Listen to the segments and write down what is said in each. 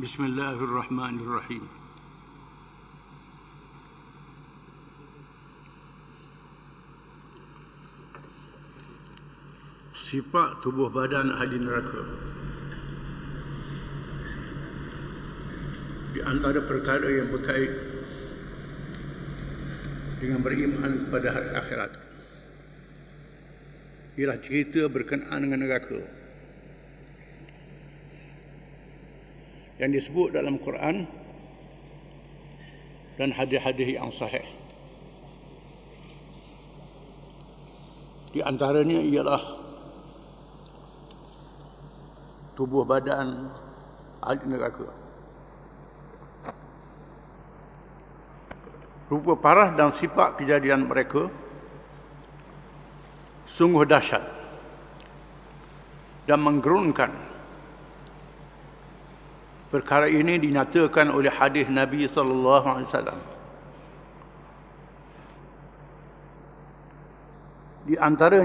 Bismillahirrahmanirrahim. Sifat tubuh badan ahli neraka. Di antara perkara yang berkait dengan beriman kepada hari akhirat ialah cerita berkenaan dengan neraka yang disebut dalam Quran dan hadis-hadis yang sahih. Di antaranya ialah tubuh badan ahli neraka. Rupa parah dan sifat kejadian mereka sungguh dahsyat dan menggerunkan. Perkara ini dinyatakan oleh hadis Nabi SAW. Di antara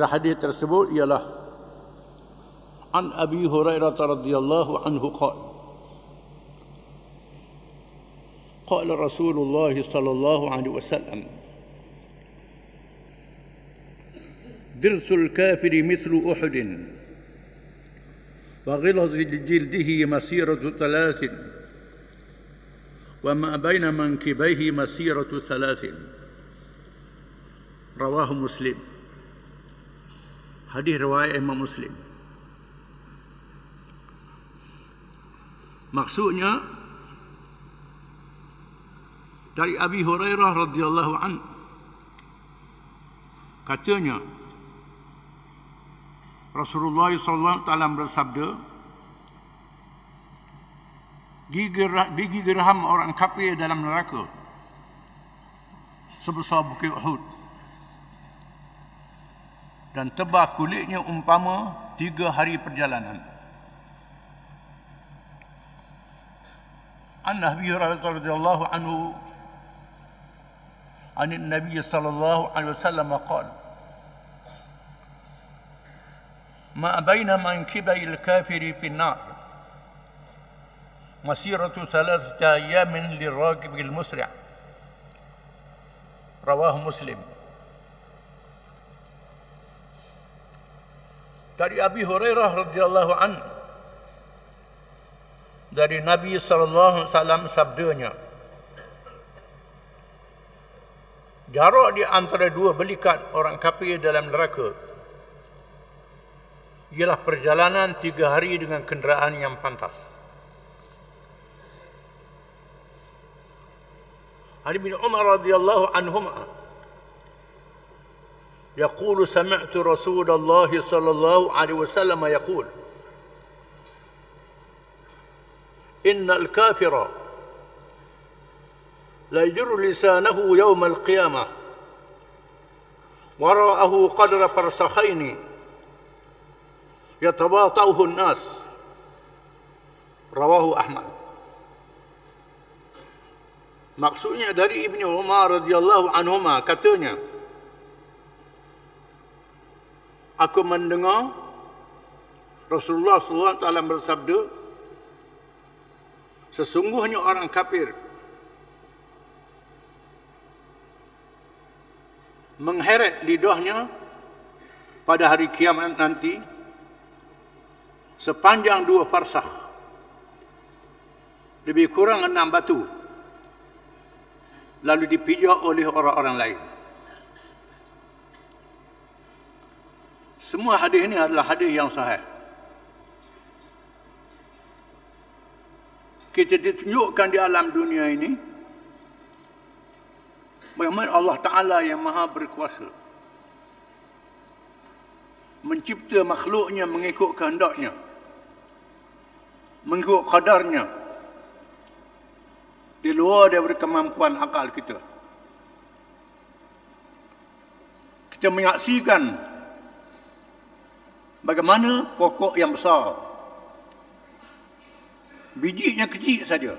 hadis tersebut ialah An Abi Hurairah radhiyallahu anhu qala qala Rasulullah sallallahu alaihi wasallam dirsul kafiri mithlu Uhudin وغلظ جلده مسيرة 3 وما بين منكبيه مسيرة 3 رواه مسلم. Hadis riwayat Imam Muslim. Maksudnya dari Abi Hurairah radhiyallahu anhu, katanya Rasulullah SAW bersabda, gigi geraham orang kafir dalam neraka sebesar bukit Uhud dan tebal kulitnya umpama 3 hari perjalanan. An Abi Hurairah radhiyallahu anhu an Nabi sallallahu alaihi wasallam qala ما بين منكبي الكافر في النار مسيرة 3 أيام للراكب المسرع رواه مسلم. Dari Abi Hurairah radhiyallahu anhu, dari Nabi sallallahu alaihi wasallam sabdanya, jarak di antara 2 belikat orang kafir dalam neraka ialah perjalanan 3 hari dengan kenderaan yang pantas. Ali bin Umar radhiyallahu anhuma yaqulu sami'tu Rasulullah sallallahu alaihi wasallam yaqul innal kafira la yajru lisanahu yawm al-qiyamah wara'ahu qadra farsakhaini yatabata'uhu an-nas rawahu Ahmad. Maksudnya dari Ibnu Umar radhiyallahu anhuma, katanya, aku mendengar Rasulullah SAW bersabda, sesungguhnya orang kafir mengheret lidahnya pada hari kiamat nanti sepanjang 2 farsakh, lebih kurang 6 batu, lalu dipijak oleh orang-orang lain. Semua hadis ini adalah hadis yang sahih. Kita ditunjukkan di alam dunia ini bagaimana Allah Ta'ala yang maha berkuasa mencipta makhluknya mengikut kehendaknya, mengikut qadarnya, di luar daripada kemampuan akal kita. Kita menyaksikan bagaimana pokok yang besar, bijinya kecil saja.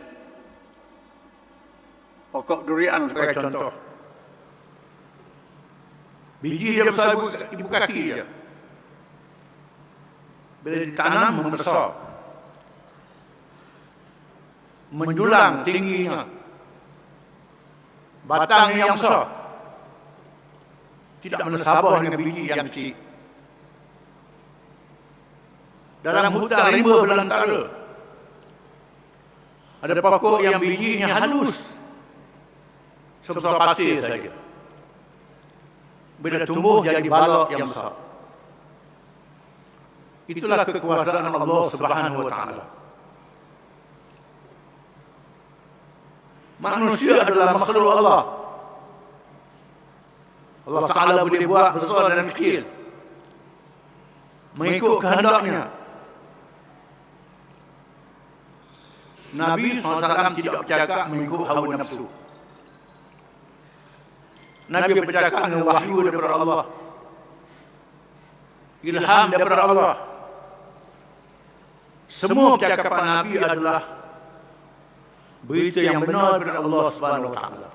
Pokok durian sebagai contoh. Biji dia besar ibu kaki dia. bila ditanam membesar, menjulang tingginya, batangnya yang besar, tidak menasabah dengan biji yang kecil. Dalam hutan rimba belantara ada pokok yang bijinya halus sebesar pasir saja. Bila tumbuh jadi balak yang besar. Itulah kekuasaan Allah Subhanahu wa taala. Manusia adalah makhluk Allah. Allah Taala boleh buat besar dan kecil mengikut kehendaknya. Nabi SAW tidak bercakap mengikut hawa nafsu. Nabi bercakap dengan wahyu daripada Allah, ilham daripada Allah. Semua percakapan Nabi adalah berita yang benar daripada Allah Subhanahu wa taala.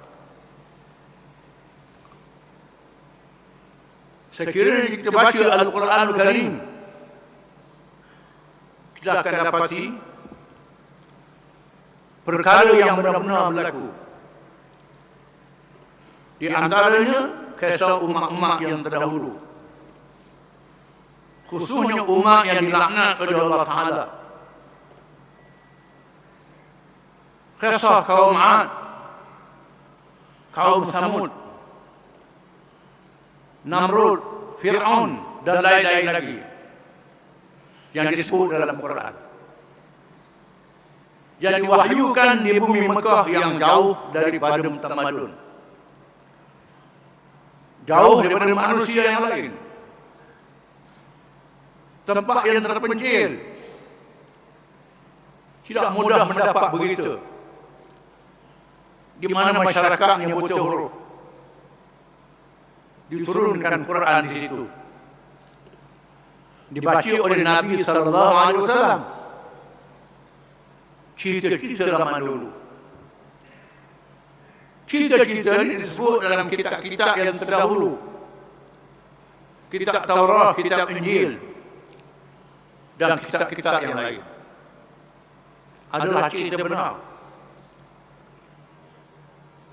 Sekiranya kita baca Al-Quranul Karim, kita akan dapati perkara yang benar-benar berlaku. Di antaranya kisah umat-umat yang terdahulu, khususnya umat yang dilaknat oleh Allah Taala. Kisah kaum 'Ad, kaum Thamud, Namrud, Fir'aun dan lain-lain lagi yang disebut dalam Quran. Yang diwahyukan di bumi Mekah yang jauh daripada tamadun, jauh daripada manusia yang lain, tempat yang terpencil, tidak mudah mendapat berita, di mana masyarakatnya buta huruf. Diturunkan Quran di situ, dibaca oleh Nabi sallallahu alaihi wasallam. Cerita-cerita zaman dulu, cerita-cerita ini disebut dalam kitab-kitab yang terdahulu, kitab Taurat, kitab Injil dan kitab-kitab yang lain. Adalah cerita benar.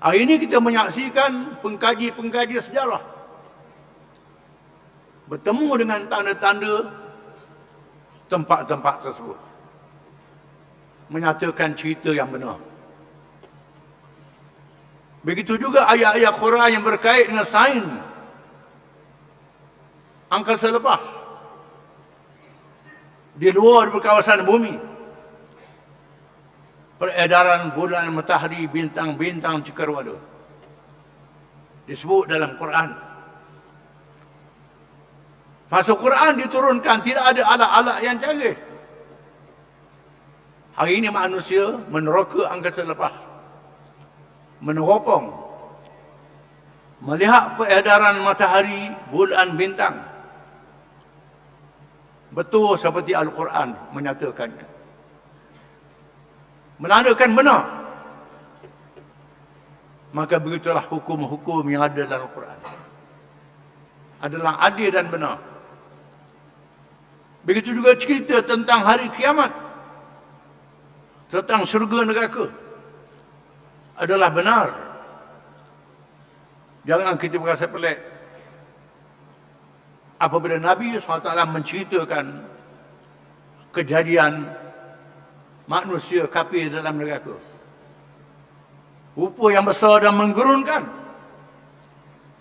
Hari ini kita menyaksikan pengkaji-pengkaji sejarah bertemu dengan tanda-tanda tempat-tempat tersebut, menyatakan cerita yang benar. Begitu juga ayat-ayat Quran yang berkait dengan sains angkasa lepas di luar kawasan bumi, peredaran bulan, matahari, bintang-bintang cakrawala disebut dalam Quran. Masa Quran diturunkan, tidak ada alat-alat yang canggih. Hari ini manusia meneroka angkasa lepas, meneropong, melihat peredaran matahari, bulan, bintang. Betul seperti Al-Quran menyatakannya. Menandakan benar. Maka begitulah hukum-hukum yang ada dalam Al-Quran. Adalah adil dan benar. Begitu juga cerita tentang hari kiamat, tentang syurga neraka, adalah benar. Jangan kita merasa pelik apabila Nabi SAW menceritakan kejadian manusia kafir dalam neraka, rupa yang besar dan menggerunkan.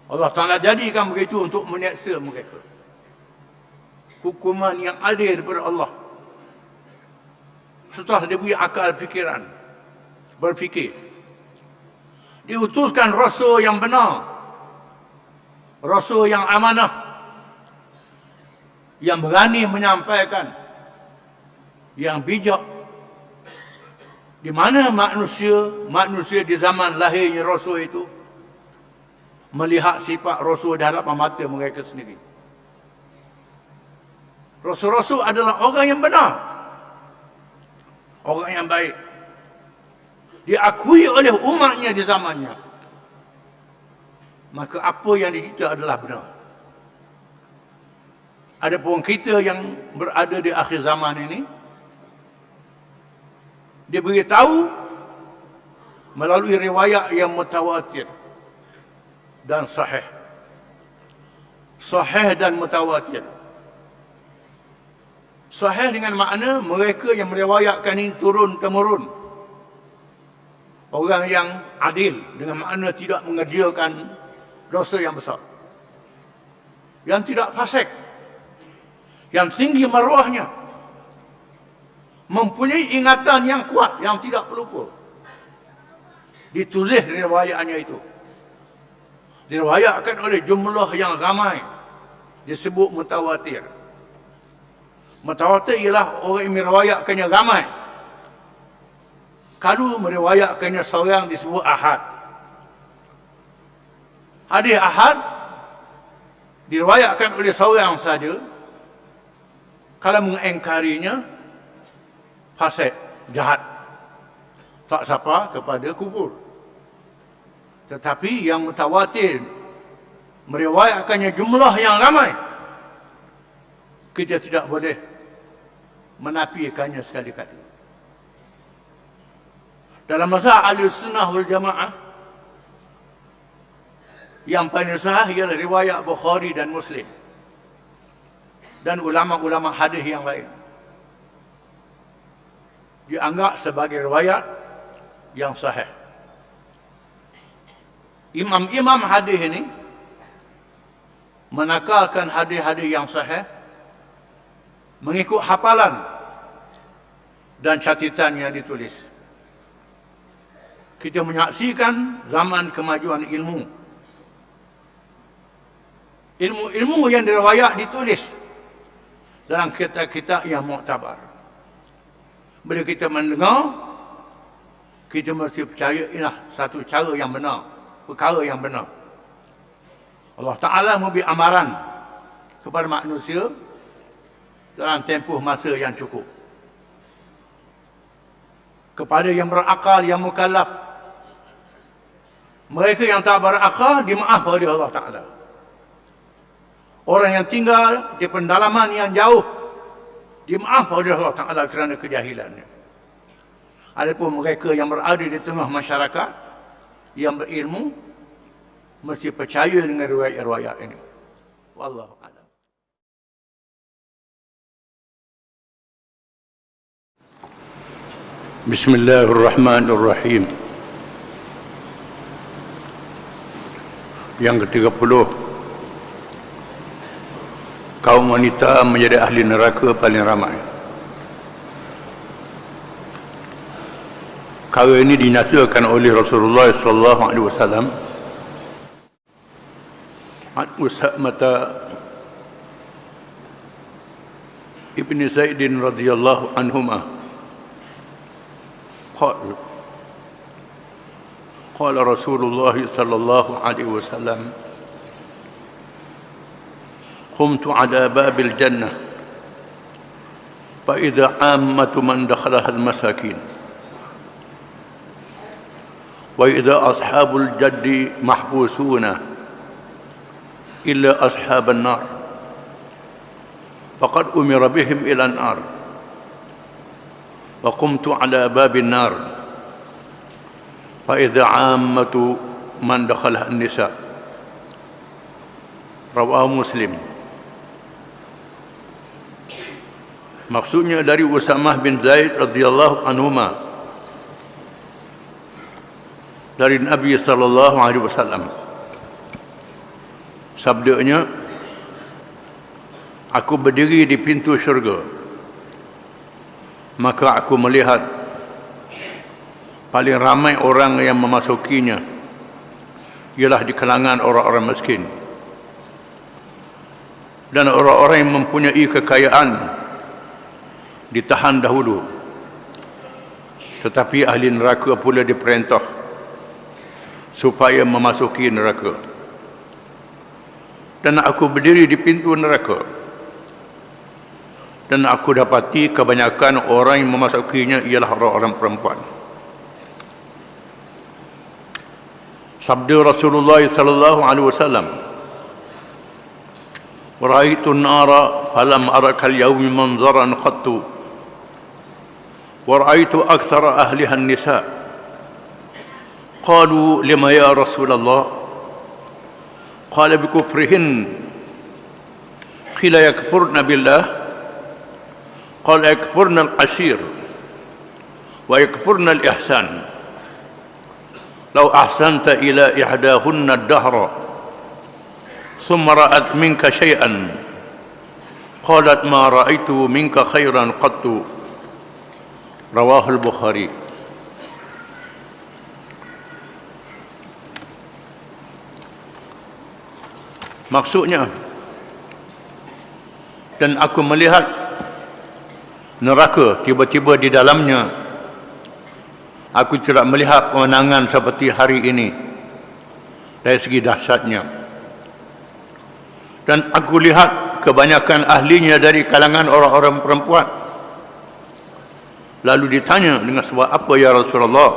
Allah Ta'ala jadikan begitu untuk menyeksa mereka. Hukuman yang adil daripada Allah. Setelah dia punya akal fikiran, berfikir, diutuskan Rasul yang benar, Rasul yang amanah, yang berani menyampaikan, yang bijak. Di mana manusia di zaman lahirnya Rasul itu melihat sifat Rasul di hadapan mata mereka sendiri. Rasul-Rasul adalah orang yang benar, orang yang baik, diakui oleh umatnya di zamannya. Maka apa yang dicerita adalah benar. Adapun kita yang berada di akhir zaman ini, dia beritahu melalui riwayat yang mutawatir dan sahih. Sahih dan mutawatir. Sahih dengan makna mereka yang meriwayatkan ini turun-temurun. Orang yang adil, dengan makna tidak mengerjakan dosa yang besar. Yang tidak fasik. Yang tinggi maruahnya. Mempunyai ingatan yang kuat, yang tidak pelupa. Ditulis riwayatnya itu. Diriwayatkan oleh jumlah yang ramai. Disebut mutawatir. Mutawatir ialah orang yang meriwayatkannya ramai. Kalau meriwayatkannya seorang disebut ahad. Hadis ahad diriwayatkan oleh seorang saja. Kalau mengingkarinya, fasik, jahat. Tak sapa kepada kufur. Tetapi yang mutawatir meriwayatkannya jumlah yang ramai, kita tidak boleh menafikannya sekali-kali. Dalam mazhab Ahlussunnah wal Jamaah, yang paling sahih ialah riwayat Bukhari dan Muslim dan ulama-ulama hadis yang lain. Dianggap sebagai riwayat yang sahih. Imam-imam hadis ini menakalkan hadis-hadis yang sahih mengikut hafalan dan catatan yang ditulis. Kita menyaksikan zaman kemajuan ilmu. Ilmu-ilmu yang diriwayat ditulis dalam kitab-kitab yang muktabar. Bila kita mendengar, kita mesti percaya inilah satu cara yang benar, perkara yang benar. Allah Ta'ala memberi amaran kepada manusia dalam tempoh masa yang cukup. Kepada yang berakal, yang mukallaf. Mereka yang tak berakal, dimaaf oleh Allah Ta'ala. Orang yang tinggal di pendalaman yang jauh, dimaaf oleh Allah Ta'ala kerana kejahilannya. Adapun mereka yang berada di tengah masyarakat, yang berilmu, mesti percaya dengan riwayat-riwayat ini. Wallahu a'lam. Bismillahirrahmanirrahim. Yang ke-30, kaum wanita menjadi ahli neraka paling ramai. Perkara ini dinyatakan oleh Rasulullah SAW. Usamata ibn Zaidin radhiyallahu anhuma قال رسول الله صلى الله عليه وسلم قمت على باب الجنة فإذا عامة من دخلها المساكين وإذا أصحاب الجد محبوسون إلا أصحاب النار فقد أمر بهم إلى النار وقمت على باب النار فإذا عامة من دخلها النساء رواه Muslim. Maksudnya dari Usamah bin Zaid radhiyallahu anhuma, dari Nabi sallallahu alaihi wasallam. Sabdanya, aku berdiri di pintu syurga, maka aku melihat paling ramai orang yang memasukinya ialah di kalangan orang-orang miskin dan orang-orang yang mempunyai kekayaan ditahan dahulu, tetapi ahli neraka pula diperintah supaya memasuki neraka. Dan aku berdiri di pintu neraka dan aku dapati kebanyakan orang yang memasukinya ialah orang-orang perempuan. Sabda Rasulullah sallallahu alaihi wasallam, "Ra'aitu an-nara فلم أرك اليوم منظرا قط ورأيت أكثر أهلها النساء قالوا لما يا رسول الله قال بكفرهن قيل يكفرن بالله قال يكفرن العشير ويكفرن الإحسان لو أحسنت إلى إحداهن الدهر ثم رأت منك شيئا قالت ما رأيت منك خيرا قط رواه البخاري. Maksudnya, dan aku melihat neraka tiba-tiba di dalamnya. Aku tidak melihat kemenangan seperti hari ini dari segi dahsyatnya. Dan aku lihat kebanyakan ahlinya dari kalangan orang-orang perempuan. Lalu ditanya, dengan sebab apa ya Rasulullah?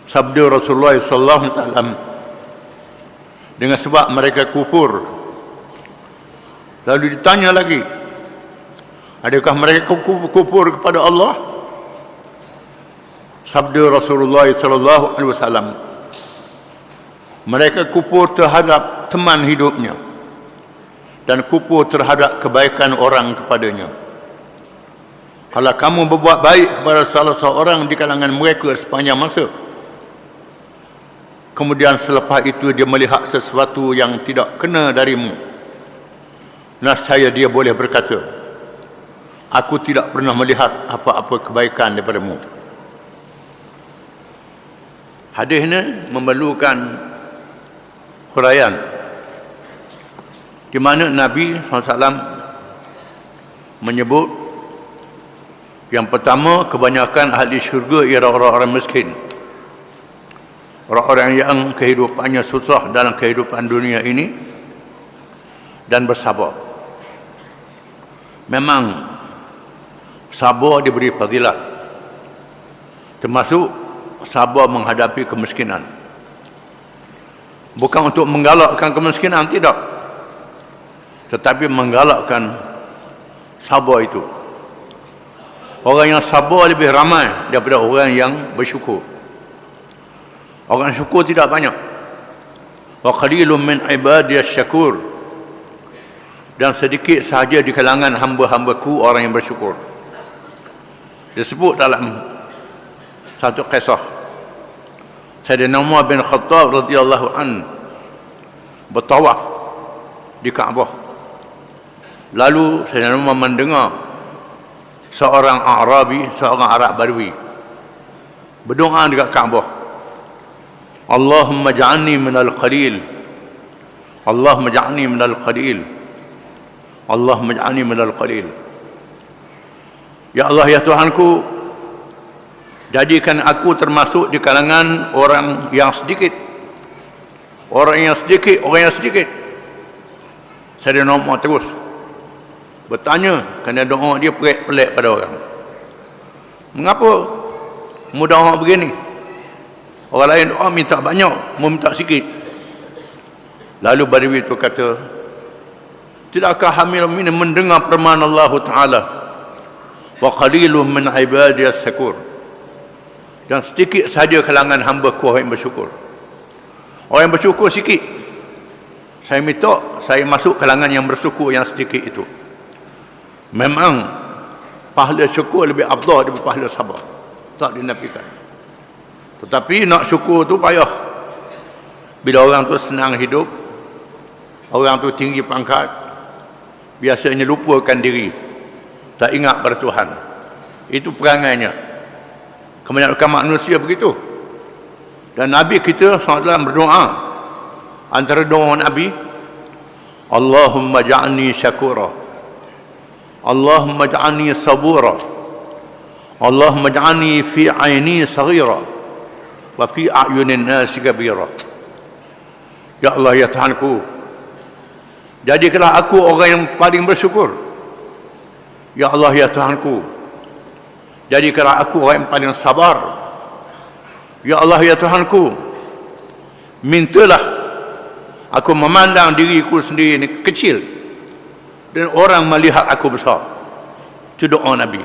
Sabda Rasulullah sallallahu alaihi wasallam, dengan sebab mereka kufur. Lalu ditanya lagi, adakah mereka kufur kepada Allah? Sabda Rasulullah sallallahu alaihi wasallam, mereka kufur terhadap teman hidupnya dan kufur terhadap kebaikan orang kepadanya. Kalau kamu berbuat baik kepada salah seorang di kalangan mereka sepanjang masa, kemudian selepas itu dia melihat sesuatu yang tidak kena darimu, nescaya dia boleh berkata, aku tidak pernah melihat apa-apa kebaikan daripada-Mu. Hadis ini memerlukan huraian, di mana Nabi SAW menyebut yang pertama, kebanyakan ahli syurga ialah orang-orang miskin, orang-orang yang kehidupannya susah dalam kehidupan dunia ini dan bersabar. Memang sabar diberi fadilat, termasuk sabar menghadapi kemiskinan. Bukan untuk menggalakkan kemiskinan, tidak, tetapi menggalakkan sabar itu. Orang yang sabar lebih ramai daripada orang yang bersyukur. Orang syukur tidak banyak. Wa qalilun min ibadiyas syakur, dan sedikit sahaja di kalangan hamba-hambaku orang yang bersyukur. Disebut dalam satu kisah, Sayyidina Umar bin Khattab radhiyallahu an bertawaf di Kaabah. Lalu Sayyidina Umar mendengar seorang Arabi, seorang Arab Badui berdoa dekat Kaabah, Allahumma ja'alni minal qalil, Allahumma ja'alni minal qalil, Allahumma ja'alni minal qalil. Ya Allah, ya Tuhanku, jadikan aku termasuk di kalangan orang yang sedikit. Orang yang sedikit, orang yang sedikit. Sayyidina Umar terus bertanya, kerana doa dia pelik-pelik pada orang. Mengapa mudah orang begini? Orang lain doa minta banyak, mau minta sikit. Lalu Badui itu kata, tidakkah hamil ini mendengar firman Allah Ta'ala, wa qalilun min ibadiyas syakur, dan sedikit saja kalangan hamba ku orang yang bersyukur. Orang yang bersyukur sikit. Saya minta saya masuk kalangan yang bersyukur yang sedikit itu. Memang pahala syukur lebih afdal daripada pahala sabar, tak dinafikan. Tetapi nak syukur tu payah. Bila orang tu senang hidup, orang tu tinggi pangkat, biasanya lupakan diri, tak ingat pada Tuhan. Itu perangainya. Kebanyakan manusia begitu. Dan Nabi kita SAW berdoa, antara doa Nabi, Allahumma ja'alni syakura, Allahumma ja'alni sabura, Allahumma ja'alni fi aini saghira wa fi a'yunin nasi kabira. Ya Allah, ya Tuhanku, jadikanlah aku orang yang paling bersyukur. Ya Allah, ya Tuhanku, jadikanlah aku orang yang paling sabar. Ya Allah, ya Tuhanku, mintalah aku memandang diriku sendiri ini kecil, dan orang melihat aku besar. Itu doa Nabi.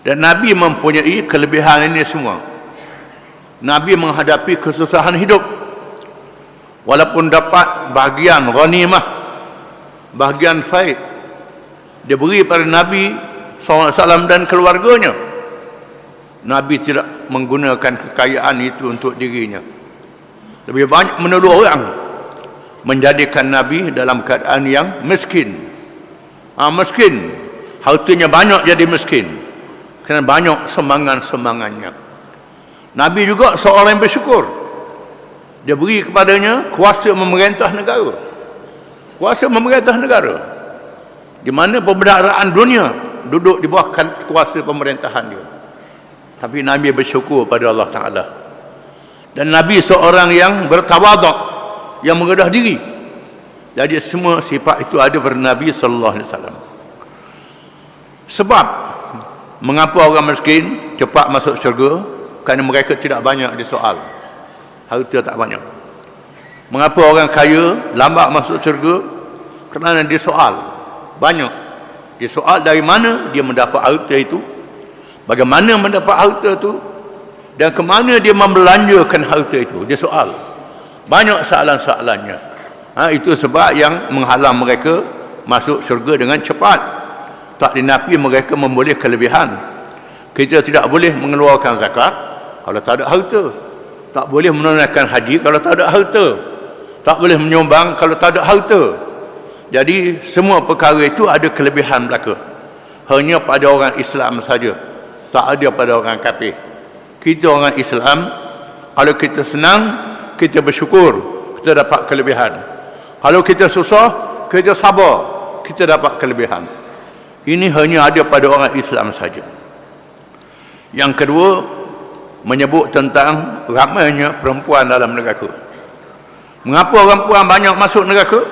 Dan Nabi mempunyai kelebihan ini semua. Nabi menghadapi kesusahan hidup, walaupun dapat bahagian ghanimah, bahagian faid, dia beri pada Nabi SAW dan keluarganya. Nabi tidak menggunakan kekayaan itu untuk dirinya. Lebih banyak menolong orang, menjadikan Nabi dalam keadaan yang miskin. Miskin, hartanya banyak jadi miskin, kerana banyak semangan-semangannya. Nabi juga seorang yang bersyukur. Dia beri kepadanya kuasa memerintah negara. Kuasa memerintah negara, di mana perbendaharaan dunia duduk di bawah kuasa pemerintahan dia. Tapi Nabi bersyukur pada Allah Ta'ala. Dan Nabi seorang yang bertawaduk, yang merendah diri. Jadi semua sifat itu ada pada Nabi Sallallahu Alaihi Wasallam. Sebab mengapa orang miskin cepat masuk syurga? Kerana mereka tidak banyak disoal, harta tak banyak. Mengapa orang kaya lambat masuk syurga? Kerana disoal banyak. Disoal dari mana dia mendapat harta itu, bagaimana mendapat harta itu, dan ke mana dia membelanjakan harta itu. Dia soal banyak soalan-soalannya. Itu sebab yang menghalang mereka masuk syurga dengan cepat. Tak dinafi mereka memboleh kelebihan. Kita tidak boleh mengeluarkan zakat kalau tak ada harta, tak boleh menunaikan haji kalau tak ada harta, tak boleh menyumbang kalau tak ada harta. Jadi semua perkara itu ada kelebihan belaka. Hanya pada orang Islam saja, tak ada pada orang kafir. Kita orang Islam, kalau kita senang, kita bersyukur, kita dapat kelebihan. Kalau kita susah, kita sabar, kita dapat kelebihan. Ini hanya ada pada orang Islam saja. Yang kedua, menyebut tentang ramainya perempuan dalam neraka. Mengapa perempuan banyak masuk neraka?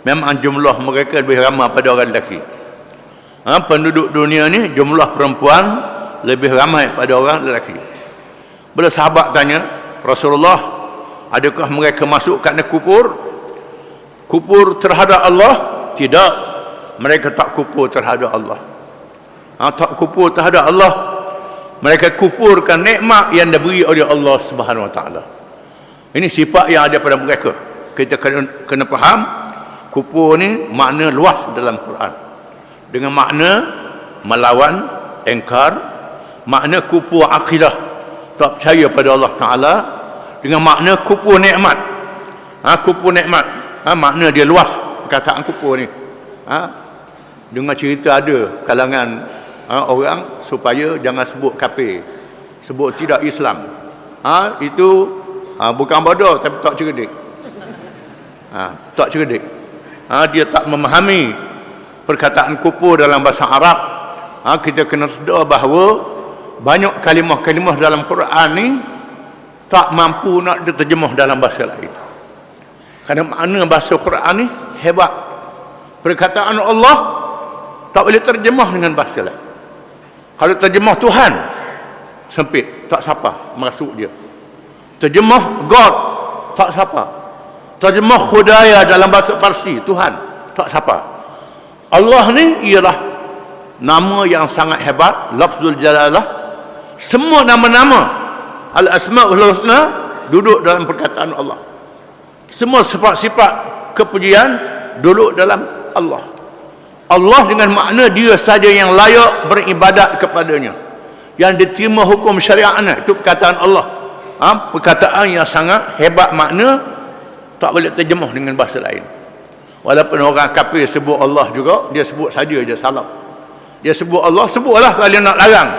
Memang jumlah mereka lebih ramai pada orang lelaki. Penduduk dunia ni jumlah perempuan lebih ramai pada orang lelaki. Bila sahabat tanya Rasulullah, adakah mereka masuk kerana kufur? Kufur terhadap Allah? Tidak. Mereka tak kufur terhadap Allah. Tak kufur terhadap Allah. Mereka kufurkan nikmat yang diberi oleh Allah Subhanahu Wa Taala. Ini sifat yang ada pada mereka. Kita kena faham, kufur ni makna luas dalam Quran. Dengan makna melawan, engkar, makna kufur akidah, tak percaya pada Allah Ta'ala, dengan makna kufur nikmat. Kufur nikmat, makna dia luas perkataan kufur ni. Dengar cerita ada kalangan orang supaya jangan sebut kafir, sebut tidak Islam. Itu bukan bodoh tapi tak cerdik. Tak cerdik. Dia tak memahami perkataan kufur dalam bahasa Arab. Kita kena sedar bahawa banyak kalimah-kalimah dalam Quran ni tak mampu nak diterjemah dalam bahasa lain. Kerana makna bahasa Quran ni hebat. Perkataan Allah tak boleh terjemah dengan bahasa lain. Kalau terjemah Tuhan, sempit, tak sapa masuk dia. Terjemah God, tak sapa. Terjemah Khudaya dalam bahasa Parsi, Tuhan, tak sapa. Allah ni ialah nama yang sangat hebat, lafzul jalalah. Semua nama-nama al-asma'ul husna duduk dalam perkataan Allah. Semua sifat-sifat kepujian duduk dalam Allah. Allah dengan makna dia saja yang layak beribadat kepadanya, yang diterima hukum syariatnya. Itu perkataan Allah. Perkataan yang sangat hebat, makna tak boleh terjemah dengan bahasa lain. Walaupun orang kafir sebut Allah juga, dia sebut saja je salah. Dia sebut Allah, sebutlah kalau dia nak larang.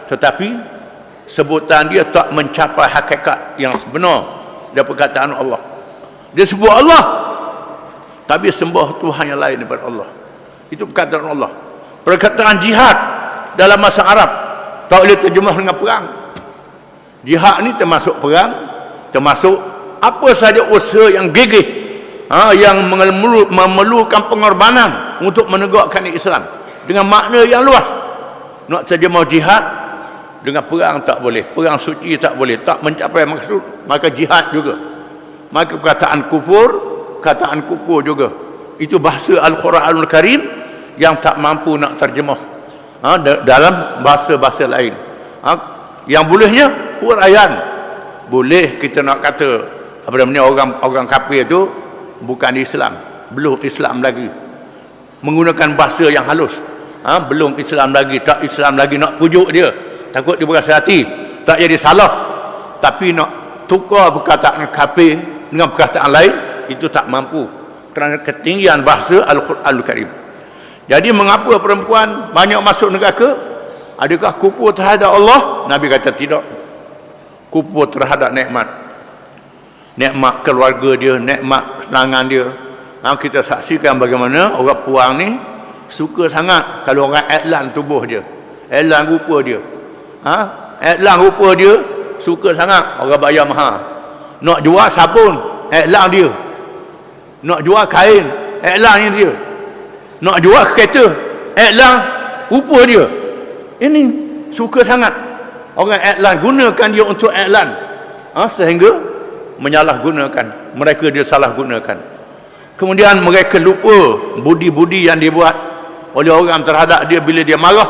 Tetapi sebutan dia tak mencapai hakikat yang sebenar dari perkataan Allah. Dia sebut Allah, tapi sembah Tuhan yang lain daripada Allah. Itu perkataan Allah. Perkataan jihad dalam bahasa Arab tak boleh terjemah dengan perang. Jihad ni termasuk perang, termasuk apa saja usaha yang gigih, yang memerlukan pengorbanan untuk menegakkan Islam dengan makna yang luas. Nak terjemah jihad dengan perang tak boleh, perang suci tak boleh, tak mencapai maksud, maka jihad juga. Maka perkataan kufur juga Itu bahasa Al-Quranul Karim yang tak mampu nak terjemah dalam bahasa-bahasa lain. Yang bolehnya huraian. Boleh kita nak kata apa namanya, orang kafir tu bukan Islam, belum Islam lagi, menggunakan bahasa yang halus. Belum Islam lagi, tak Islam lagi, nak pujuk dia, takut dia berasa hati, tak jadi salah. Tapi nak tukar perkataan kafir dengan perkataan lain, itu tak mampu kerana ketinggian bahasa Al-Quranul Karim. Jadi mengapa perempuan banyak masuk neraka? Adakah kufur terhadap Allah? Nabi kata tidak. Kufur terhadap nikmat keluarga dia, nikmat kesenangan dia. Kita saksikan bagaimana orang puang ni suka sangat kalau orang iklan tubuh dia, iklan rupa dia. Iklan rupa dia suka sangat, orang bayar mahal. Nak jual sabun, iklan dia. Nak jual kain, iklan dia. Nak jual kereta, iklan rupa dia. Ini suka sangat orang iklan, gunakan dia untuk iklan. Sehingga menyalahgunakan, mereka dia salah gunakan. Kemudian mereka lupa budi-budi yang dibuat oleh orang terhadap dia bila dia marah.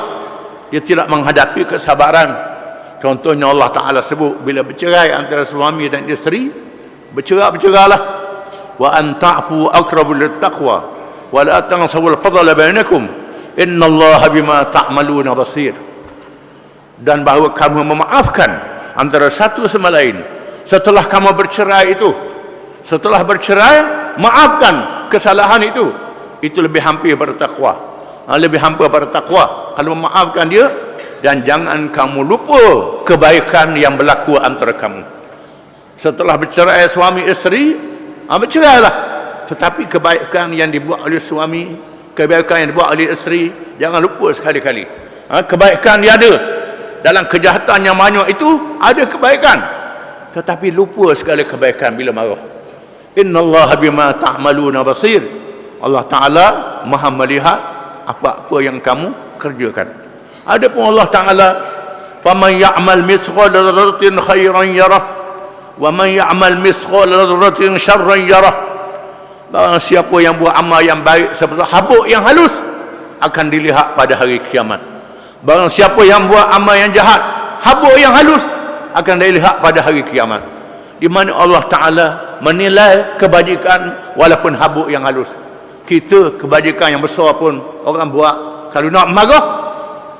Dia tidak menghadapi kesabaran. Contohnya Allah Ta'ala sebut, bila bercerai antara suami dan isteri, bercerailah. Wa an ta'fu aqrabu lit-taqwa wa la tansawul fadla bainakum innallaha bima ta'maluna basir. Dan bahawa kamu memaafkan antara satu sama lain setelah kamu bercerai itu. Setelah bercerai, maafkan kesalahan itu. Itu lebih hampir bertakwa. Lebih hampir bertakwa kalau memaafkan dia. Dan jangan kamu lupa kebaikan yang berlaku antara kamu. Setelah bercerai suami isteri, bercerailah. Tetapi kebaikan yang dibuat oleh suami, kebaikan yang dibuat oleh isteri, jangan lupa sekali-kali. Kebaikan dia ada. Dalam kejahatan yang banyak itu ada kebaikan. Tetapi lupa segala kebaikan bila marah. Innallaha bima ta'maluna basir. Allah Ta'ala Maha melihat apa-apa yang kamu kerjakan. Adapun Allah Ta'ala, faman ya'mal mithqala dzarratin khairan yarah wa man ya'mal mithqala dzarratin syarran yarah. Barang siapa yang buat amal yang baik seperti habuk yang halus, akan dilihat pada hari kiamat. Barang siapa yang buat amal yang jahat, habuk yang halus, akan dilihat pada hari kiamat. Di mana Allah Ta'ala menilai kebajikan walaupun habuk yang halus. Kita kebajikan yang besar pun orang buat, kalau nak marah,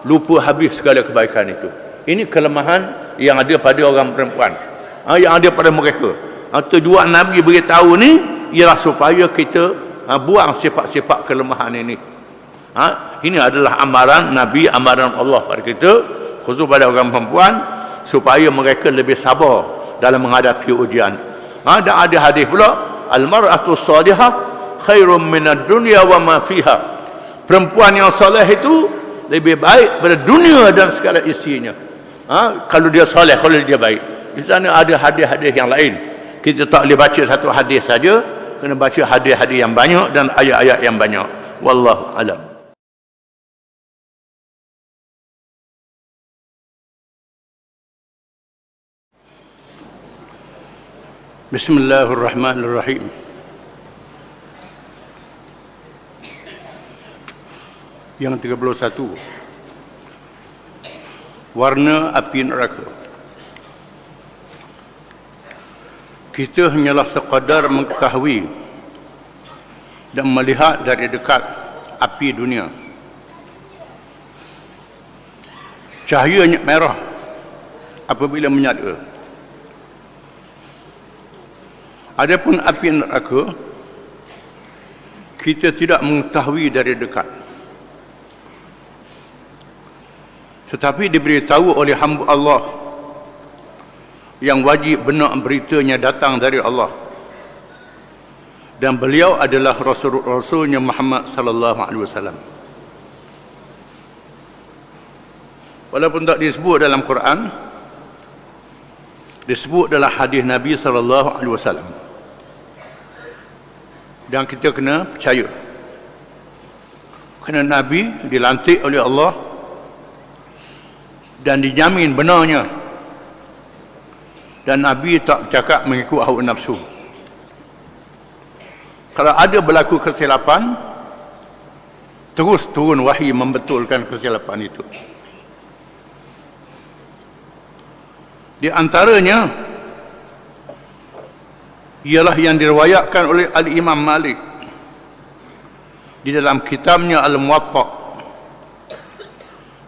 lupa habis segala kebaikan itu. Ini kelemahan yang ada pada orang perempuan, yang ada pada mereka. Tujuan Nabi beritahu ni ialah supaya kita buang sifat-sifat kelemahan ini. Ini adalah amaran Nabi, amaran Allah pada kita, khusus pada orang perempuan, supaya mereka lebih sabar dalam menghadapi ujian. Dan ada hadis pula, al-mar'atu salihah khairum minad dunya wa ma fiha. Perempuan yang soleh itu lebih baik pada dunia dan segala isinya. Kalau dia soleh, kalau dia baik. Di sana ada hadis-hadis yang lain. Kita tak boleh baca satu hadis saja, kena baca hadis-hadis yang banyak dan ayat-ayat yang banyak. Wallahu alam. Bismillahirrahmanirrahim. Yang 31, warna api neraka. Kita hanyalah sekadar mengetahui dan melihat dari dekat api dunia. Cahayanya merah apabila menyala. Adapun api neraka, kita tidak mengetahui dari dekat. Tetapi diberitahu oleh hamba Allah yang wajib benar beritanya datang dari Allah, dan beliau adalah Rasulnya Muhammad sallallahu alaihi wasallam. Walaupun tak disebut dalam Quran, disebut dalam hadis Nabi sallallahu alaihi wasallam, dan kita kena percaya kerana Nabi dilantik oleh Allah dan dijamin benarnya, dan Nabi tak bercakap mengikut hawa nafsu. Kalau ada berlaku kesilapan, terus turun wahyu membetulkan kesilapan itu. Di antaranya ialah yang diriwayatkan oleh Al-Imam Malik di dalam kitabnya Al-Muwatta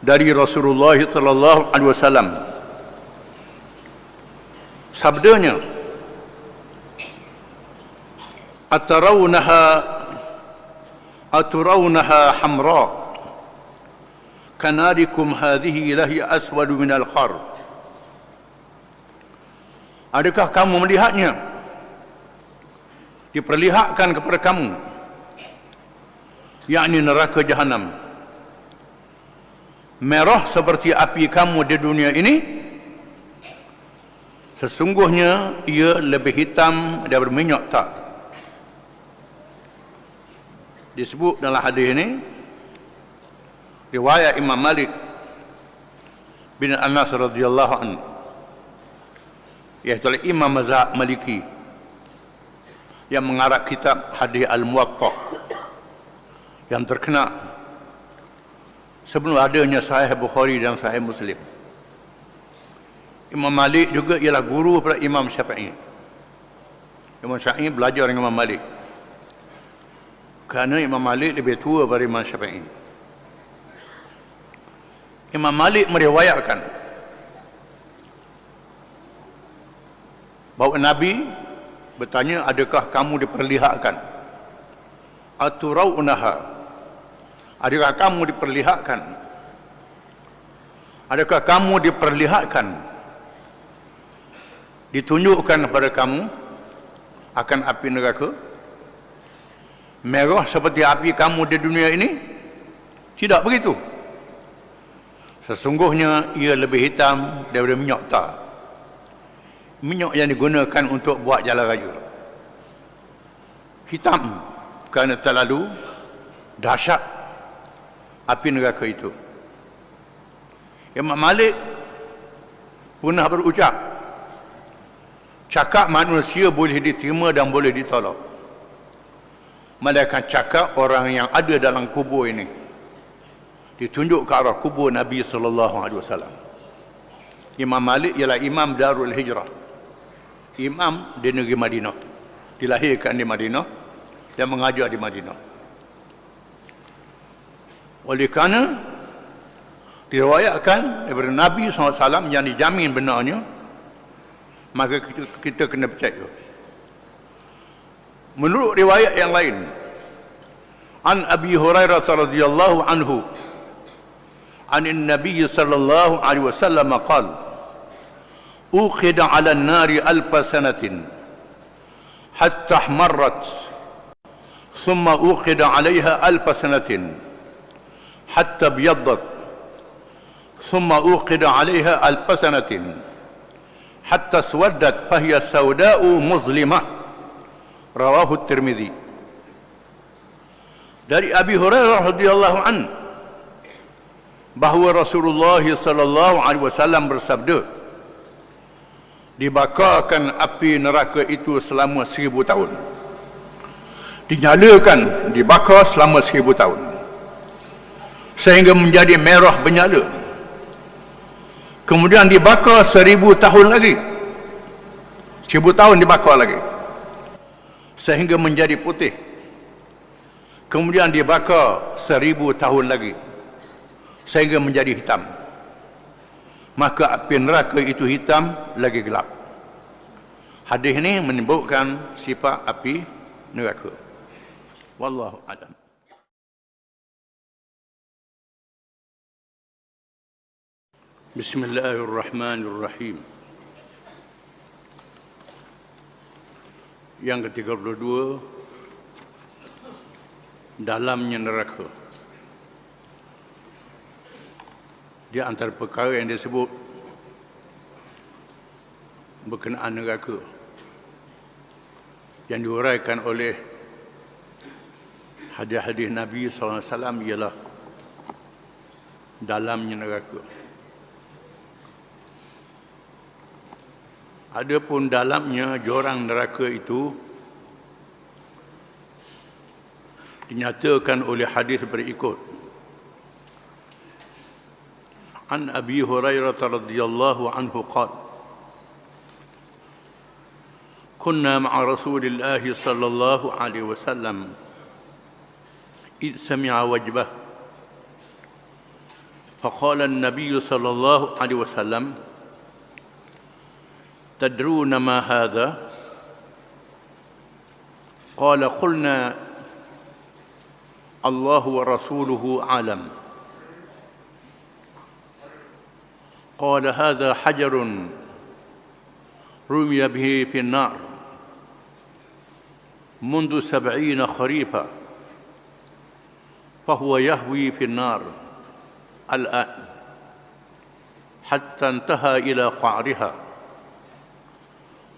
dari Rasulullah sallallahu alaihi wasallam. Sabdanya, Aturawnaha hamra kanarikum hadhihi lahi aswadu minal khar. Adakah kamu melihatnya? Diperlihatkan kepada kamu, yakni neraka Jahannam, merah seperti api kamu di dunia ini. Sesungguhnya ia lebih hitam daripada minyak tak. Disebut dalam hadis ini riwayat Imam Malik bin Anas radhiyallahu anhu, iaitu Imam mazhab Maliki yang mengarang kitab hadis Al-Muwatta yang terkenal sebelum adanya Sahih Bukhari dan Sahih Muslim. Imam Malik juga ialah guru pada Imam Syafi'i. Imam Syafi'i belajar dengan Imam Malik kerana Imam Malik lebih tua daripada Imam Syafi'i. Imam Malik meriwayatkan bahawa Nabi bertanya, adakah kamu diperlihatkan? Aturawnaha, adakah kamu diperlihatkan? Adakah kamu diperlihatkan, ditunjukkan kepada kamu akan api neraka merah seperti api kamu di dunia ini? Tidak begitu. Sesungguhnya ia lebih hitam daripada minyak tar, minyak yang digunakan untuk buat jalan raya. Hitam kerana terlalu dahsyat api neraka itu. Imam Malik pernah berucap, cakap manusia boleh diterima dan boleh ditolak, melainkan cakap orang yang ada dalam kubur ini ditunjuk ke arah kubur Nabi sallallahu alaihi wasallam. Imam Malik ialah imam Darul Hijrah, imam di negeri Madinah, dilahirkan di Madinah dan mengajar di Madinah. Oleh kerana diriwayatkan daripada Nabi SAW yang dijamin benarnya, maka kita kena percaya. Menurut riwayat yang lain, an Abi Hurairah radhiyallahu anhu عن النبي صلى الله عليه وسلم قال أوقد على النار 1000 سنة حتى احمرت ثم أوقد عليها 1000 سنة حتى ابيضت ثم أوقد عليها 1000 سنة حتى اسودت فهي سوداء مظلمة. رواه الترمذي. Dari Abi Hurairah radhiyallahu anhu bahawa Rasulullah sallallahu alaihi wasallam bersabda, dibakarkan api neraka itu selama 1000 tahun. Dinyalakan, dibakar selama 1000 tahun sehingga menjadi merah bernyala. Kemudian dibakar 1000 tahun lagi. 1000 tahun dibakar lagi sehingga menjadi putih. Kemudian dibakar 1000 tahun lagi sehingga menjadi hitam. Maka api neraka itu hitam lagi gelap. Hadis ini menyebutkan sifat api neraka. Wallahu a'lam. Bismillahirrahmanirrahim. Yang ke-32, dalamnya neraka. Di antara perkara yang disebut berkenaan neraka yang diuraikan oleh hadis-hadis Nabi SAW ialah dalamnya neraka. Adapun dalamnya jurang neraka itu dinyatakan oleh hadis berikut. An Abi Hurairah radhiyallahu anhu qala kunna ma'a Rasulillah sallallahu alaihi wasallam id sami'a wajbah faqala an-nabiy sallallahu alaihi wasallam tadruna ma hadha qala qulna Allah wa rasuluhu alam قال هذا حجر رمي به في النار منذ 70 خريفا فهو يهوي في النار الآن حتى انتهى إلى قعرها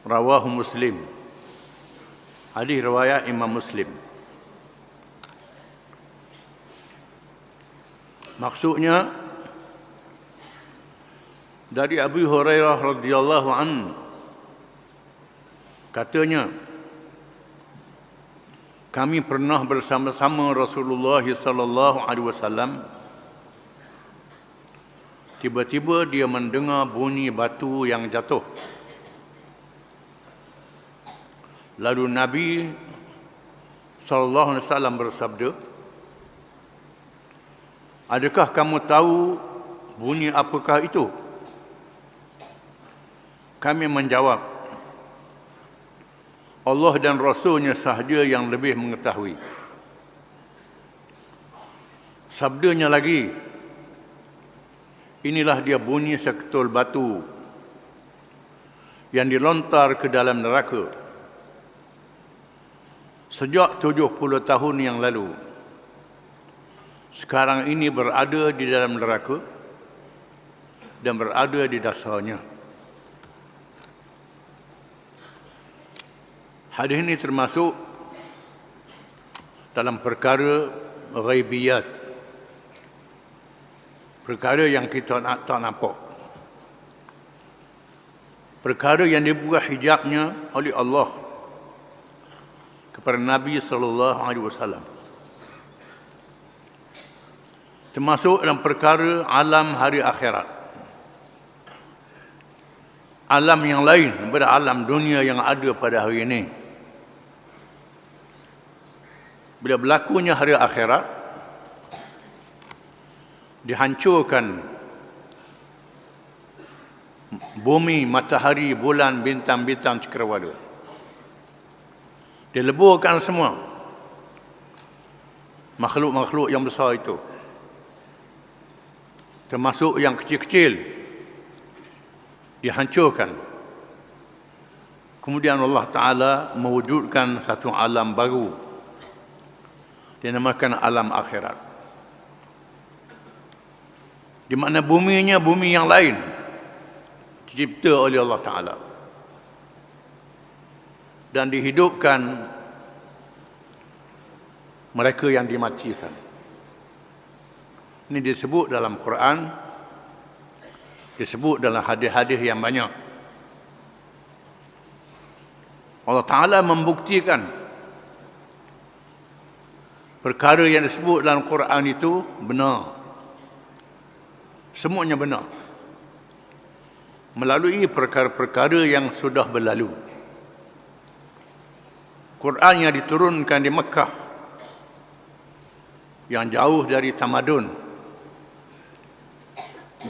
رواه مسلم. Hadis riwayat Imam Muslim. Maksudnya dari Abu Hurairah radhiyallahu anhu, katanya kami pernah bersama-sama Rasulullah sallallahu alaihi wasallam. Tiba-tiba dia mendengar bunyi batu yang jatuh. Lalu Nabi sallallahu alaihi wasallam bersabda, "Adakah kamu tahu bunyi apakah itu?" Kami menjawab, Allah dan Rasulnya sahaja yang lebih mengetahui. Sabdanya lagi, inilah dia bunyi seketul batu yang dilontar ke dalam neraka sejak 70 tahun yang lalu. Sekarang ini berada di dalam neraka dan berada di dasarnya. Hadis ini termasuk dalam perkara ghaibiyat, perkara yang kita tak nampak, perkara yang dibuka hijabnya oleh Allah kepada Nabi sallallahu alaihi wasallam. Termasuk dalam perkara alam hari akhirat, alam yang lain daripada alam dunia yang ada pada hari ini. Bila berlakunya hari akhirat, dihancurkan bumi, matahari, bulan, bintang-bintang cakrawala. Dileburkan semua makhluk-makhluk yang besar itu, termasuk yang kecil-kecil, dihancurkan. Kemudian Allah Ta'ala mewujudkan satu alam baru, dinamakan alam akhirat, di mana buminya bumi yang lain dicipta oleh Allah Ta'ala dan dihidupkan mereka yang dimatikan. Ini disebut dalam Quran, disebut dalam hadis-hadis yang banyak. Allah Ta'ala membuktikan perkara yang disebut dalam Quran itu benar. Semuanya benar. Melalui perkara-perkara yang sudah berlalu. Quran yang diturunkan di Mekah, yang jauh dari tamadun,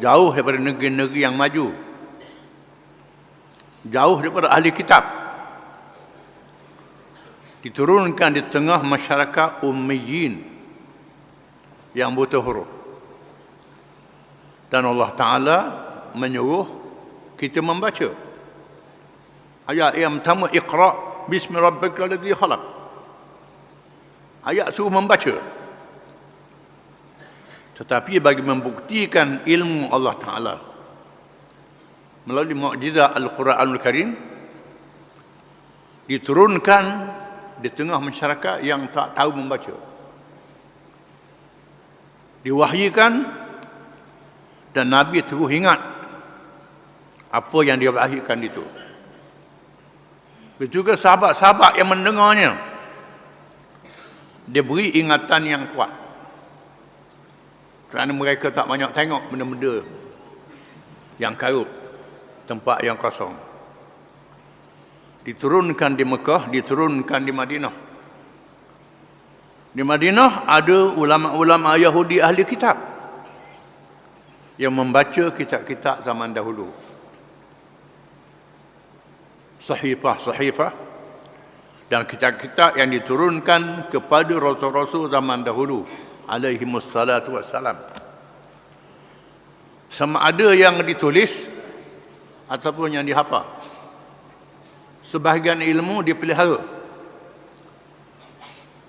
jauh daripada negeri-negeri yang maju, jauh daripada ahli kitab, diturunkan di tengah masyarakat ummiyin yang buta huruf. Dan Allah Ta'ala menyuruh kita membaca. Ayat yang pertama, Iqra' bismi rabbikal ladzi khalaq. Ayat suruh membaca. Tetapi bagi membuktikan ilmu Allah Ta'ala melalui mukjizat Al-Quranul Karim, diturunkan di tengah masyarakat yang tak tahu membaca. Diwahyikan dan Nabi terus ingat apa yang dia wahyikan itu. Begitu juga sahabat-sahabat yang mendengarnya dia beri ingatan yang kuat. Kerana mereka tak banyak tengok benda-benda yang karut, tempat yang kosong. Diturunkan di Mekah, diturunkan di Madinah. Di Madinah ada ulama-ulama Yahudi ahli kitab yang membaca kitab-kitab zaman dahulu. Sahifah-sahifah dan kitab-kitab yang diturunkan kepada rasul-rasul zaman dahulu alaihimus salatu wassalam. Sama ada yang ditulis ataupun yang dihafal. Sebahagian ilmu dipelihara.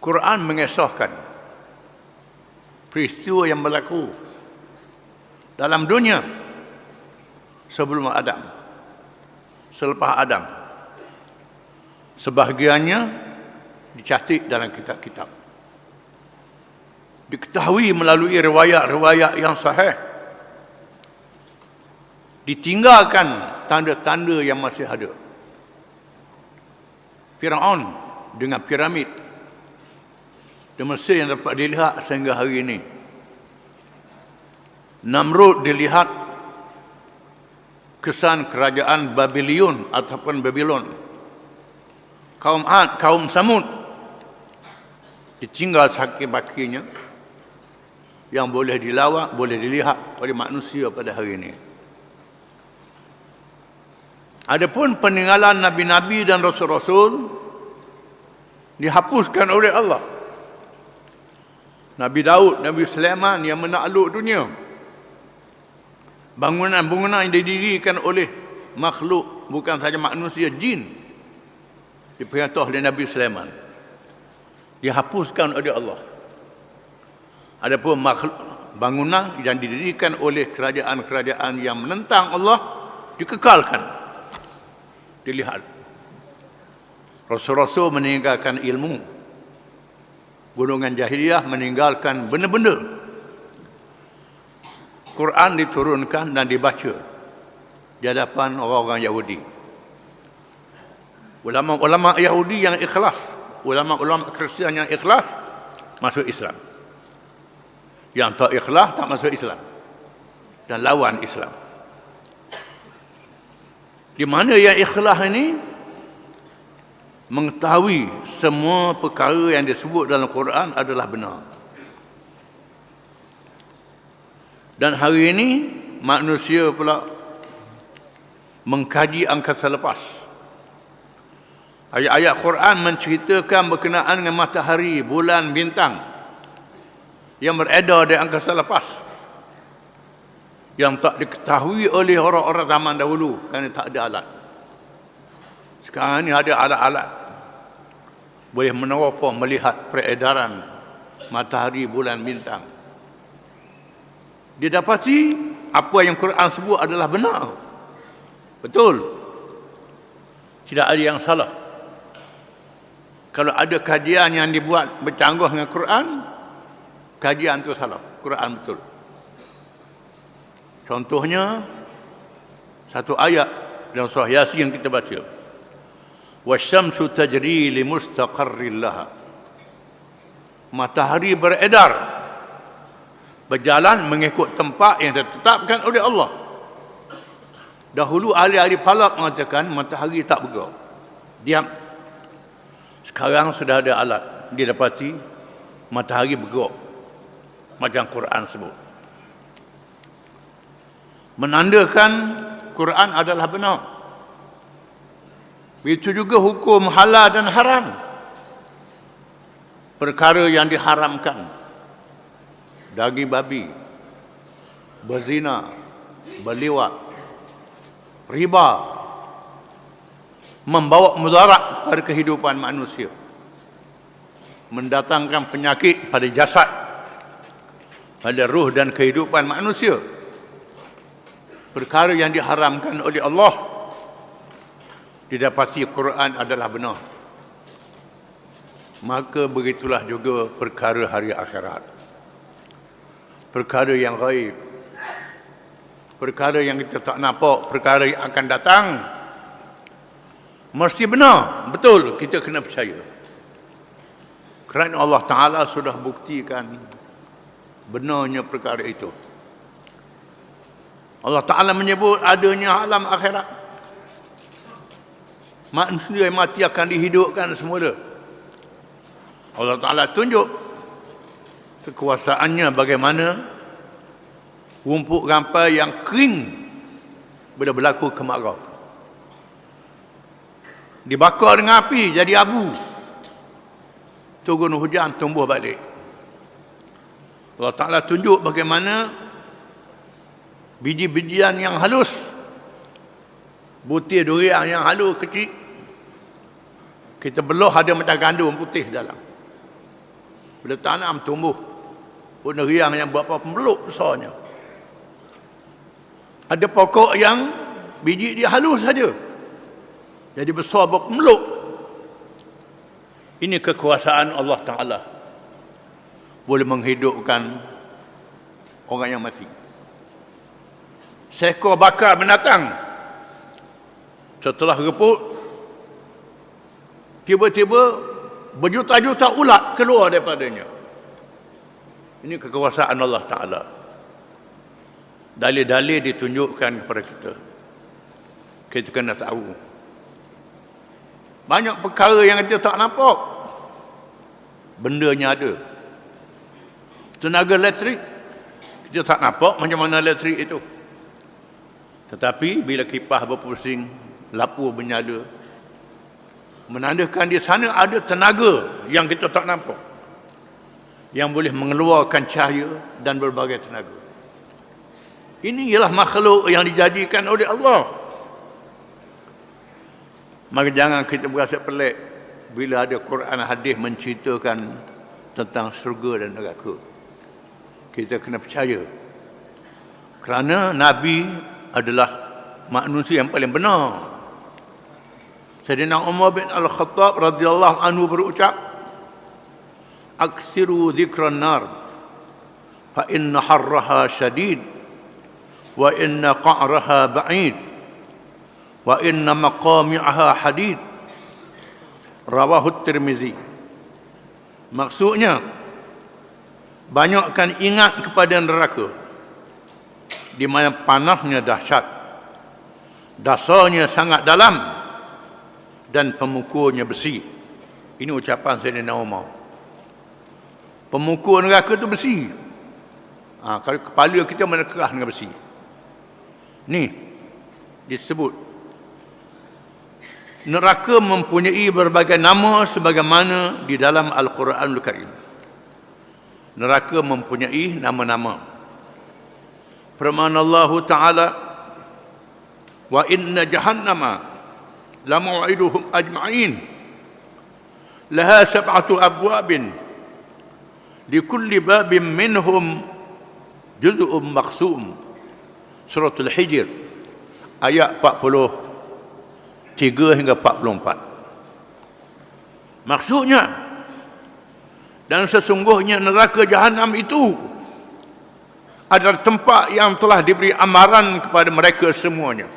Quran mengesahkan peristiwa yang berlaku dalam dunia sebelum Adam, selepas Adam. Sebahagiannya dicatat dalam kitab-kitab. Diketahui melalui riwayat-riwayat yang sahih. Ditinggalkan tanda-tanda yang masih ada. Firaun dengan piramid di Mesir yang dapat dilihat sehingga hari ini. Namrud dilihat kesan kerajaan Babylon ataupun Babylon. Kaum Ad, kaum Samud ditinggal sakit-bakinya yang boleh dilawat, boleh dilihat oleh manusia pada hari ini. Adapun peninggalan nabi-nabi dan rasul-rasul dihapuskan oleh Allah. Nabi Daud, Nabi Sulaiman yang menakluk dunia. Bangunan-bangunan yang didirikan oleh makhluk, bukan sahaja manusia, jin, diperintah oleh Nabi Sulaiman, dihapuskan oleh Allah. Adapun makhluk, bangunan yang didirikan oleh kerajaan-kerajaan yang menentang Allah dikekalkan, dilihat. Rasul-rasul meninggalkan ilmu. Golongan jahiliyah meninggalkan benda-benda. Quran diturunkan dan dibaca di hadapan orang-orang Yahudi. Ulama-ulama Yahudi yang ikhlas, ulama-ulama Kristian yang ikhlas masuk Islam. Yang tak ikhlas tak masuk Islam dan lawan Islam. Di mana yang ikhlas ini mengetahui semua perkara yang disebut dalam Quran adalah benar. Dan hari ini manusia pula mengkaji angkasa lepas. Ayat-ayat Quran menceritakan berkenaan dengan matahari, bulan, bintang yang beredar di angkasa lepas, yang tak diketahui oleh orang-orang zaman dahulu kerana tak ada alat. Sekarang ni ada alat-alat boleh meneropong melihat peredaran matahari, bulan, bintang. Dia dapati apa yang Quran sebut adalah benar. Betul. Tidak ada yang salah. Kalau ada kajian yang dibuat bercanggah dengan Quran, kajian itu salah. Quran betul. Contohnya satu ayat dalam surah Yasin yang kita baca. Wasyamsu tajri li mustaqarrin laha. Matahari beredar, berjalan mengikut tempat yang ditetapkan oleh Allah. Dahulu ahli-ahli falak mengatakan matahari tak bergerak, diam. Sekarang sudah ada alat, didapati matahari bergerak macam Quran sebut. Menandakan Quran adalah benar. Itu juga hukum halal dan haram. Perkara yang diharamkan, daging babi, berzina, berliwat, riba, membawa mudarat pada kehidupan manusia, mendatangkan penyakit pada jasad, pada ruh dan kehidupan manusia. Perkara yang diharamkan oleh Allah, didapati Quran adalah benar. Maka begitulah juga perkara hari akhirat, perkara yang gaib, perkara yang kita tak nampak, perkara yang akan datang, mesti benar, betul, kita kena percaya. Kerana Allah Ta'ala sudah buktikan benarnya perkara itu. Allah Ta'ala menyebut adanya alam akhirat. Manusia yang mati akan dihidupkan semula. Allah Ta'ala tunjuk kekuasaannya bagaimana rumput rampai yang kering bila berlaku kemarau. Dibakar dengan api jadi abu. Turun hujan tumbuh balik. Allah Ta'ala tunjuk bagaimana biji-bijian yang halus, butir durian yang halus kecil, kita belah ada macam gandum putih dalam. Bila tanam tumbuh pun durian yang berapa peluk besarnya. Ada pokok yang biji dia halus saja, jadi besar berpemeluk. Ini kekuasaan Allah Ta'ala. Boleh menghidupkan orang yang mati. Seekor bakar binatang, setelah reput, tiba-tiba berjuta-juta ulat keluar daripadanya. Ini kekuasaan Allah Ta'ala. Dalil-dalil ditunjukkan kepada kita. Kita kena tahu. Banyak perkara yang kita tak nampak, bendanya ada. Tenaga elektrik, kita tak nampak macam mana elektrik itu. Tetapi bila kipas berpusing, lampu bernyala, menandakan di sana ada tenaga yang kita tak nampak, yang boleh mengeluarkan cahaya dan berbagai tenaga. Ini ialah makhluk yang dijadikan oleh Allah. Maka jangan kita berasa pelik bila ada Quran hadis menceritakan tentang syurga dan neraka. Kita kena percaya. Kerana Nabi adalah manusia yang paling benar. Sayyidina Umar bin Al-Khattab radhiyallahu anhu berucap, "Aksiru dzikran nar fa inna harraha syadid wa inna qa'raha ba'id wa inna maqami'aha hadid." Rawahu Tirmizi. Maksudnya, banyakkan ingat kepada neraka, di mana panasnya dahsyat, dasarnya sangat dalam, dan pemukulnya besi. Ini ucapan Sayyidina Umar. Pemukul neraka itu besi. Kalau kepala kita mana keras dengan besi. Ni disebut neraka mempunyai berbagai nama sebagaimana di dalam Al-Quranul Karim. Neraka mempunyai nama-nama. Firman Allah Ta'ala, "Wa inna jahannama la maw'iduhum ajma'in laha sab'atu abwabin likulli babin minhum juz'un maqsum." Suratul Hijr ayat 43 hingga 44. Maksudnya, dan sesungguhnya neraka Jahannam itu adalah tempat yang telah diberi amaran kepada mereka semuanya.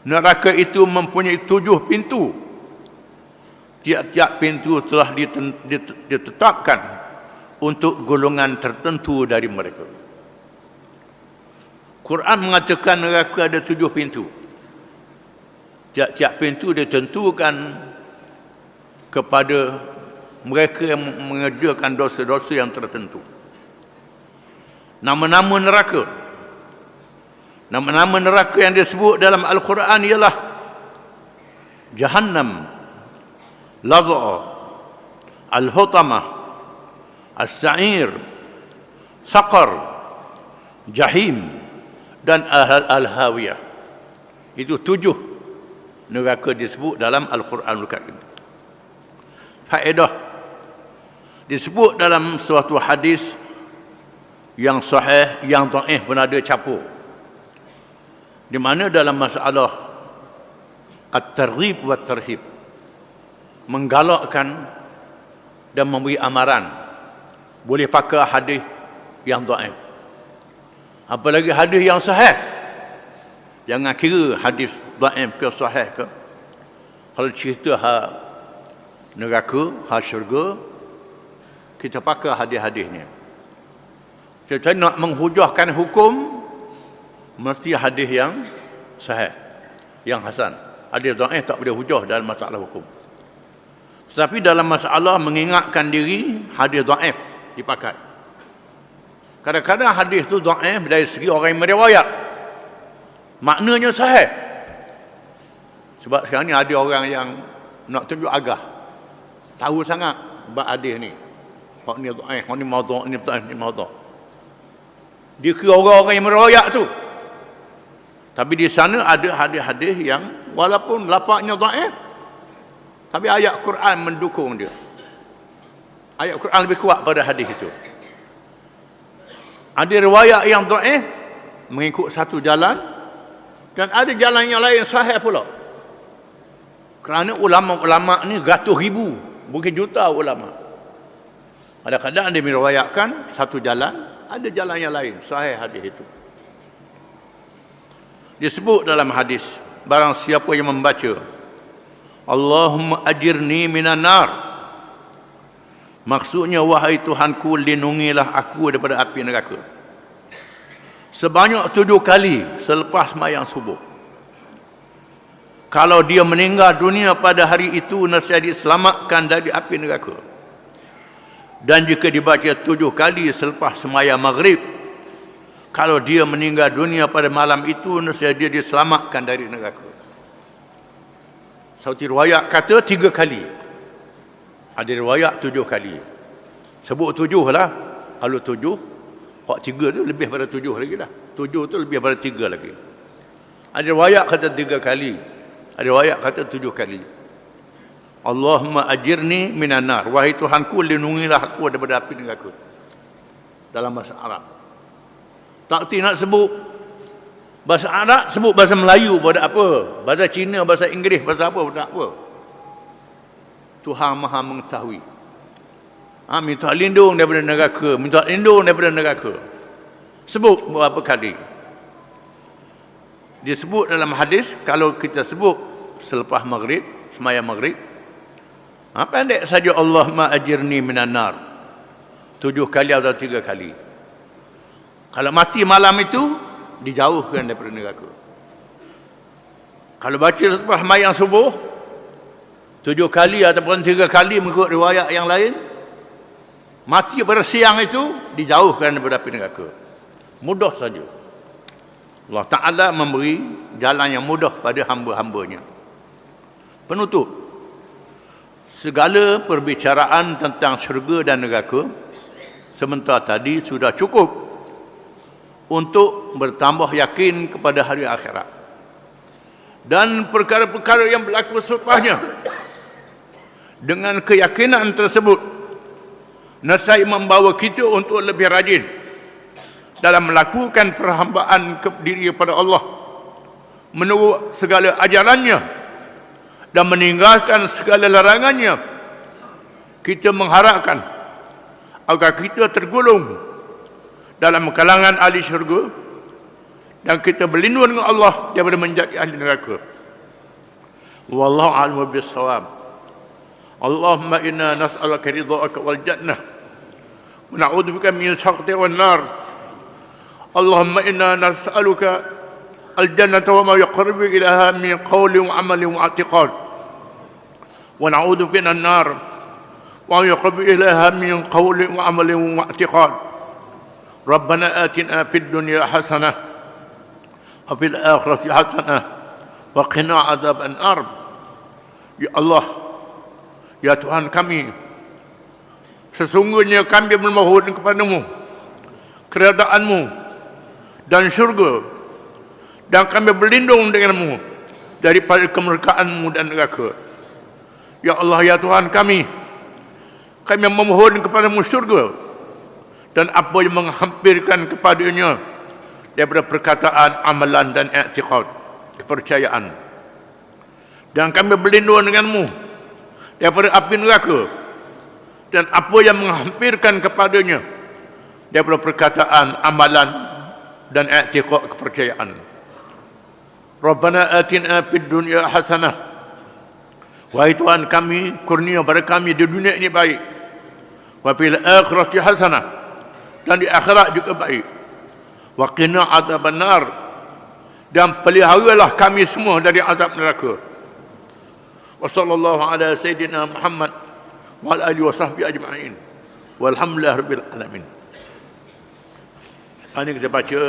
Neraka itu mempunyai 7 pintu. Tiap-tiap pintu telah ditetapkan untuk golongan tertentu dari mereka. Quran mengatakan neraka ada 7 pintu. Tiap-tiap pintu ditentukan kepada mereka yang mengerjakan dosa-dosa yang tertentu. Nama-nama neraka. Nama-nama neraka yang disebut dalam Al-Quran ialah Jahannam, Laz'a, Al-Hutamah, As-Sa'ir, Saqar, Jahim, dan Al-Hawiyah. Itu 7 neraka disebut dalam Al-Quranul Karim. Faedah disebut dalam suatu hadis yang sahih, yang dhaif pun ada campur, di mana dalam masalah at-targhib wa tarhib, menggalakkan dan memberi amaran, boleh pakai hadis yang dhaif, apalagi hadis yang sahih. Jangan kira hadis dhaif ke sahih ke, kalau cerita neraka, hal syurga, kita pakai hadis-hadisnya. Kita nak menghujahkan hukum, mesti hadis yang sahih, yang hasan. Hadis dhaif tak boleh hujah dalam masalah hukum. Tetapi dalam masalah mengingatkan diri, hadis dhaif dipakai. Kadang-kadang hadis tu dhaif dari segi orang yang meriwayat, maknanya sahih. Sebab sekarang ni ada orang yang nak tunjuk agah, tahu sangat bab hadis ni. Hak ni dhaif, hak ni maudhu', ni dhaif, ni maudhu'. Dia kira orang-orang yang meriwayat tu. Tapi di sana ada hadis-hadis yang walaupun lafaznya dhaif, tapi ayat Quran mendukung dia. Ayat Quran lebih kuat pada hadis itu. Ada riwayat yang dhaif mengikut satu jalan, dan ada jalan yang lain sahih pula. Kerana ulama-ulama ni ratus ribu, bukan juta ulama. Kadang-kadang dia meriwayatkan satu jalan, ada jalan yang lain sahih hadis itu. Disebut dalam hadis, barang siapa yang membaca Allahumma ajirni minan nar, maksudnya wahai Tuhanku, lindungilah aku daripada api neraka, sebanyak 7 kali selepas sembahyang subuh. Kalau dia meninggal dunia pada hari itu, nescaya diselamatkan dari api neraka. Dan jika dibaca 7 kali selepas sembahyang maghrib, kalau dia meninggal dunia pada malam itu, nescaya dia diselamatkan dari neraka. Satu riwayat kata 3 kali. Ada riwayat 7 kali. Sebut 7 lah. Kalau 7, hak 3 tu lebih pada 7 lagi lah. 7 tu lebih pada 3 lagi. Ada riwayat kata 3 kali. Ada riwayat kata 7 kali. Allahumma ajirni minan nar, wahai Tuhanku, lindungilah aku daripada api neraka. Dalam bahasa Arab. Tak erti nak sebut bahasa Arab, sebut bahasa Melayu pun tak apa. Bahasa Cina, bahasa Inggeris, bahasa apa pun tak apa. Tuhan Maha mengetahui. Minta lindung daripada neraka, minta lindung daripada neraka. Sebut beberapa kali. Disebut dalam hadis, kalau kita sebut selepas maghrib, sembahyang maghrib, pendek saja Allahumma ajirni minan nar, 7 kali atau 3 kali. Kalau mati malam itu, dijauhkan daripada neraka. Kalau baca lepas sembahyang subuh 7 kali ataupun 3 kali mengikut riwayat yang lain, mati pada siang itu dijauhkan daripada api neraka. Mudah saja. Allah Ta'ala memberi jalan yang mudah pada hamba-hambanya. Penutup, segala perbicaraan tentang syurga dan neraka sebentar tadi sudah cukup untuk bertambah yakin kepada hari akhirat dan perkara-perkara yang berlaku selepasnya. Dengan keyakinan tersebut, nescaya membawa kita untuk lebih rajin dalam melakukan perhambaan diri kepada Allah, menurut segala ajarannya dan meninggalkan segala larangannya. Kita mengharapkan agar kita tergolong dalam kalangan ahli syurga, dan kita berlindung dengan Allah daripada menjadi ahli neraka. Wallahu a'lam bis-shawab. Allahumma inna nas'aluka ridha'aka wal jannah wa na'udzubika min sakhatika wan nar. Allahumma inna nas'aluka al-jannata wa ma yuqarribu ilaiha min qawlin wa 'amalin wa i'tiqad, wa na'udzubika minan nar wa ma yuqarribu ilaiha min qawlin wa 'amalin wa i'tiqad. Rabbana atina fid dunya hasanah wa fil akhirati hasanah wa qina adzaban nar. Ya Allah, ya Tuhan kami, sesungguhnya kami memohon kepadamu keredaanmu dan syurga, dan kami berlindung denganmu daripada kemurkaanmu dan neraka. Ya Allah, ya Tuhan kami memohon kepadamu syurga dan apa yang menghampirkan kepadanya daripada perkataan, amalan dan i'tiqad, kepercayaan. Dan kami berlindung denganmu daripada api neraka dan apa yang menghampirkan kepadanya daripada perkataan, amalan dan i'tiqad, kepercayaan. Rabbana atina fid dunya hasanah Wahai Tuhan kami, kurnia pada kami di dunia ini baik. Wa fil akhirati hasanah, dan di akhirat juga baik. Wa qina adzabannar, dan peliharalah kami semua dari azab neraka. Wa sallallahu ala sayyidina Muhammad wa ala alihi wa sahbihi ajma'in. Walhamdulillah rabbil alamin. Ini kita baca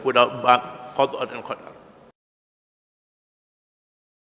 pada bab qada dan qadar.